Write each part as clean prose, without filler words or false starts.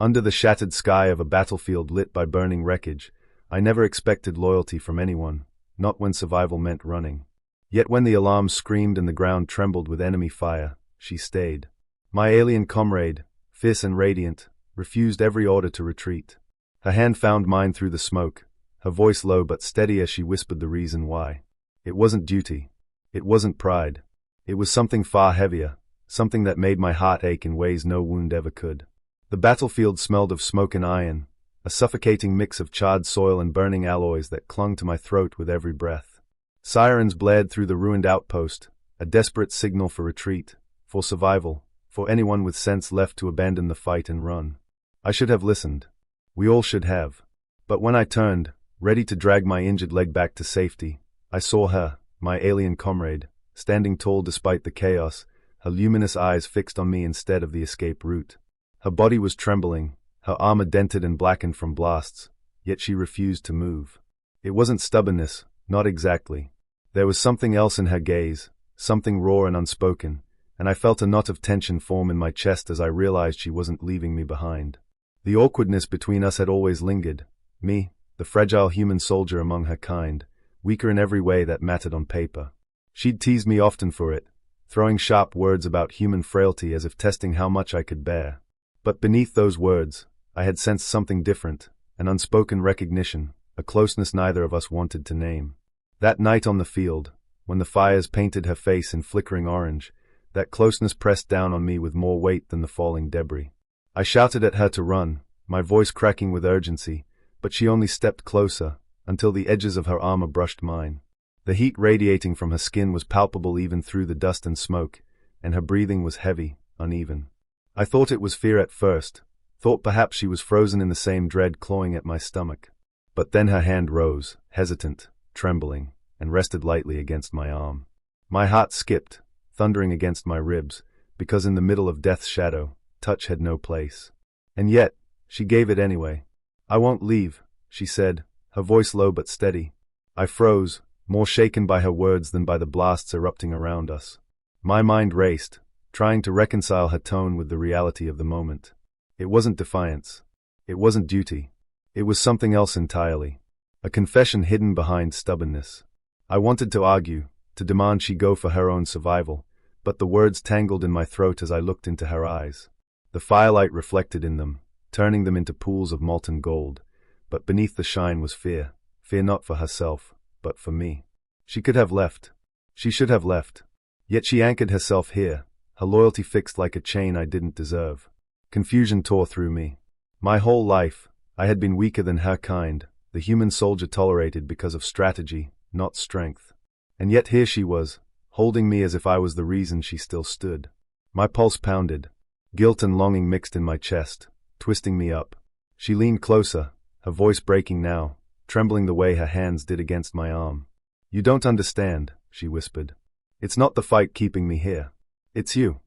Under the shattered sky of a battlefield lit by burning wreckage, I never expected loyalty from anyone, not when survival meant running. Yet when the alarms screamed and the ground trembled with enemy fire, she stayed. My alien comrade, fierce and radiant, refused every order to retreat. Her hand found mine through the smoke, her voice low but steady as she whispered the reason why. It wasn't duty. It wasn't pride. It was something far heavier, something that made my heart ache in ways no wound ever could. The battlefield smelled of smoke and iron, a suffocating mix of charred soil and burning alloys that clung to my throat with every breath. Sirens blared through the ruined outpost, a desperate signal for retreat, for survival, for anyone with sense left to abandon the fight and run. I should have listened. We all should have. But when I turned, ready to drag my injured leg back to safety, I saw her, my alien comrade, standing tall despite the chaos, her luminous eyes fixed on me instead of the escape route. Her body was trembling, her armor dented and blackened from blasts, yet she refused to move. It wasn't stubbornness, not exactly. There was something else in her gaze, something raw and unspoken, and I felt a knot of tension form in my chest as I realized she wasn't leaving me behind. The awkwardness between us had always lingered, me, the fragile human soldier among her kind, weaker in every way that mattered on paper. She'd teased me often for it, throwing sharp words about human frailty as if testing how much I could bear. But beneath those words, I had sensed something different, an unspoken recognition, a closeness neither of us wanted to name. That night on the field, when the fires painted her face in flickering orange, that closeness pressed down on me with more weight than the falling debris. I shouted at her to run, my voice cracking with urgency, but she only stepped closer, until the edges of her armor brushed mine. The heat radiating from her skin was palpable even through the dust and smoke, and her breathing was heavy, uneven. I thought it was fear at first, thought perhaps she was frozen in the same dread clawing at my stomach. But then her hand rose, hesitant, trembling, and rested lightly against my arm. My heart skipped, thundering against my ribs, because in the middle of death's shadow, touch had no place. And yet, she gave it anyway. "I won't leave," she said, her voice low but steady. I froze, more shaken by her words than by the blasts erupting around us. My mind raced, trying to reconcile her tone with the reality of the moment. It wasn't defiance. It wasn't duty. It was something else entirely. A confession hidden behind stubbornness. I wanted to argue, to demand she go for her own survival, but the words tangled in my throat as I looked into her eyes. The firelight reflected in them, turning them into pools of molten gold, but beneath the shine was fear. Fear not for herself, but for me. She could have left. She should have left. Yet she anchored herself here, her loyalty fixed like a chain I didn't deserve. Confusion tore through me. My whole life, I had been weaker than her kind, the human soldier tolerated because of strategy, not strength. And yet here she was, holding me as if I was the reason she still stood. My pulse pounded. Guilt and longing mixed in my chest, twisting me up. She leaned closer, her voice breaking now, trembling the way her hands did against my arm. "You don't understand," she whispered. "It's not the fight keeping me here. It's you."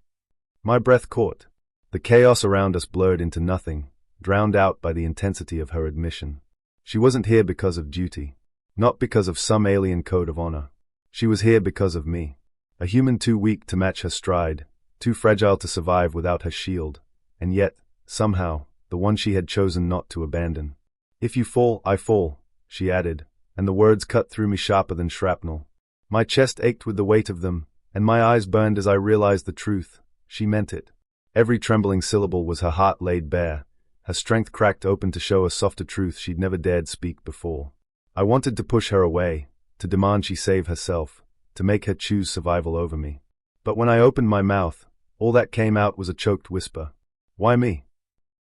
My breath caught. The chaos around us blurred into nothing, drowned out by the intensity of her admission. She wasn't here because of duty. Not because of some alien code of honor. She was here because of me. A human too weak to match her stride, too fragile to survive without her shield, and yet, somehow, the one she had chosen not to abandon. "If you fall, I fall," she added, and the words cut through me sharper than shrapnel. My chest ached with the weight of them, and my eyes burned as I realized the truth. She meant it. Every trembling syllable was her heart laid bare, her strength cracked open to show a softer truth she'd never dared speak before. I wanted to push her away, to demand she save herself, to make her choose survival over me. But when I opened my mouth, all that came out was a choked whisper. "Why me?"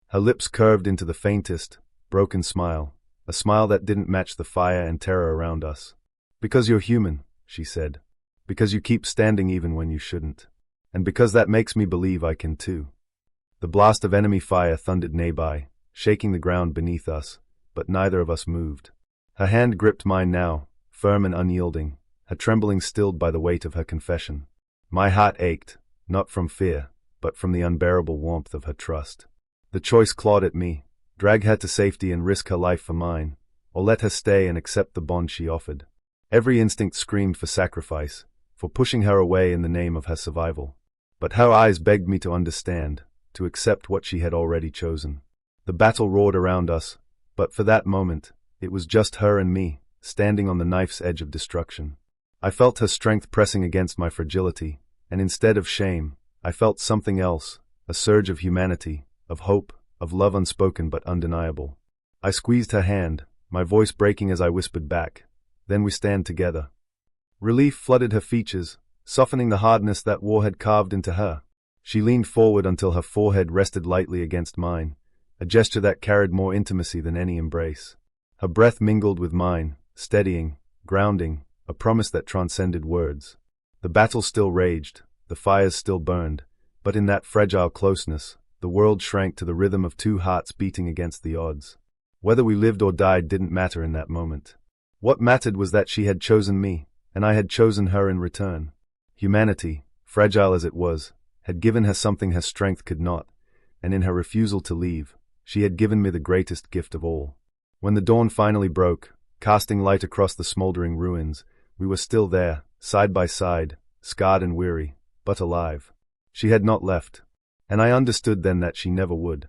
Her lips curved into the faintest, broken smile, a smile that didn't match the fire and terror around us. "Because you're human," she said. "Because you keep standing even when you shouldn't. And because that makes me believe I can too." The blast of enemy fire thundered nearby, shaking the ground beneath us, but neither of us moved. Her hand gripped mine now, firm and unyielding, her trembling stilled by the weight of her confession. My heart ached, not from fear, but from the unbearable warmth of her trust. The choice clawed at me: drag her to safety and risk her life for mine, or let her stay and accept the bond she offered. Every instinct screamed for sacrifice, for pushing her away in the name of her survival. But her eyes begged me to understand, to accept what she had already chosen. The battle roared around us, but for that moment, it was just her and me, standing on the knife's edge of destruction. I felt her strength pressing against my fragility, and instead of shame, I felt something else, a surge of humanity, of hope, of love unspoken but undeniable. I squeezed her hand, my voice breaking as I whispered back, "Then we stand together." Relief flooded her features, softening the hardness that war had carved into her. She leaned forward until her forehead rested lightly against mine, a gesture that carried more intimacy than any embrace. Her breath mingled with mine, steadying, grounding, a promise that transcended words. The battle still raged, the fires still burned, but in that fragile closeness, the world shrank to the rhythm of two hearts beating against the odds. Whether we lived or died didn't matter in that moment. What mattered was that she had chosen me, and I had chosen her in return. Humanity, fragile as it was, had given her something her strength could not, and in her refusal to leave, she had given me the greatest gift of all. When the dawn finally broke, casting light across the smoldering ruins, we were still there, side by side, scarred and weary, but alive. She had not left, and I understood then that she never would.